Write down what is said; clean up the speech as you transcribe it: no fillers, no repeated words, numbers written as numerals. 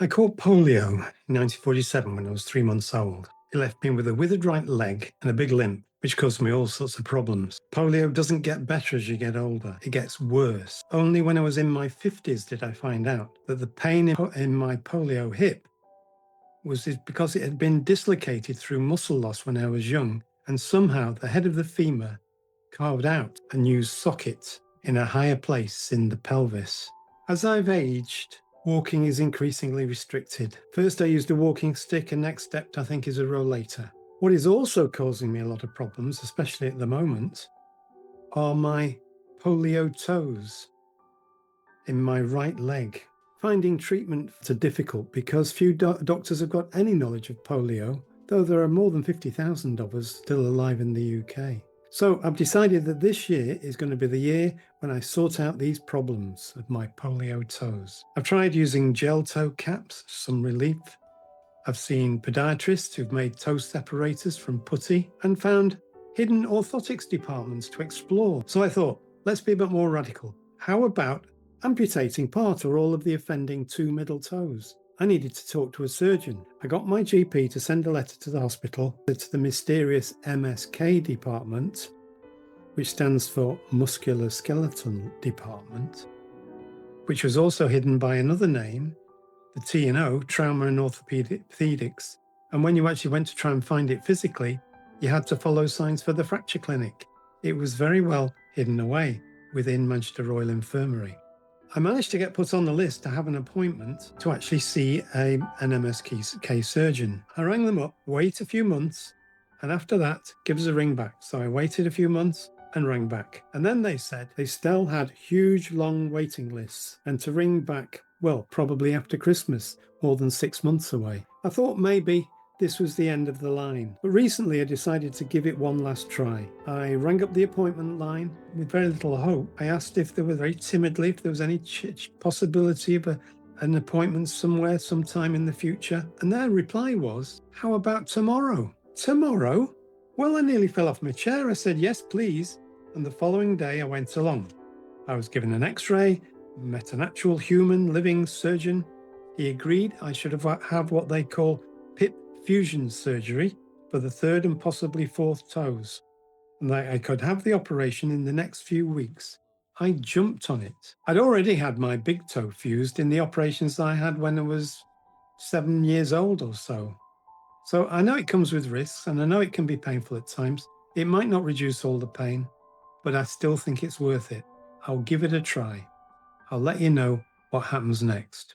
I caught polio in 1947 when I was 3 months old. It left me with a withered right leg and a big limp, which caused me all sorts of problems. Polio doesn't get better as you get older, it gets worse. Only when I was in my 50s did I find out that the pain in my polio hip was because it had been dislocated through muscle loss when I was young, and somehow the head of the femur carved out a new socket in a higher place in the pelvis. As I've aged, walking is increasingly restricted. First I used a walking stick, and next step I think is a rollator. What is also causing me a lot of problems, especially at the moment, are my polio toes in my right leg. Finding treatment are difficult because few doctors have got any knowledge of polio, though there are more than 50,000 of us still alive in the UK. So I've decided that this year is going to be the year when I sort out these problems of my polio toes. I've tried using gel toe caps, some relief. I've seen podiatrists who've made toe separators from putty and found hidden orthotics departments to explore. So I thought, let's be a bit more radical. How about amputating part or all of the offending two middle toes? I needed to talk to a surgeon. I got my GP to send a letter to the hospital, to the mysterious MSK department, which stands for musculoskeletal department, which was also hidden by another name, the T&O, trauma and orthopedics. And when you actually went to try and find it physically, you had to follow signs for the fracture clinic. It was very well hidden away within Manchester Royal Infirmary. I managed to get put on the list to have an appointment to actually see an MSK surgeon. I rang them up, wait a few months, and after that, give us a ring back. So I waited a few months and rang back. And then they said they still had huge, long waiting lists, and to ring back, well, probably after Christmas, more than 6 months away. I thought maybe this was the end of the line. But recently I decided to give it one last try. I rang up the appointment line with very little hope. I asked if there was, very timidly, if there was any possibility of an appointment somewhere, sometime in the future. And their reply was, how about tomorrow? Tomorrow? Well, I nearly fell off my chair. I said, yes, please. And the following day I went along. I was given an x-ray, met an actual human living surgeon. He agreed I should have what they call PIP fusion surgery for the third and possibly fourth toes, and that I could have the operation in the next few weeks. I jumped on it. I'd already had my big toe fused in the operations I had when I was 7 years old or so. So I know it comes with risks, and I know it can be painful at times. It might not reduce all the pain, but I still think it's worth it. I'll give it a try. I'll let you know what happens next.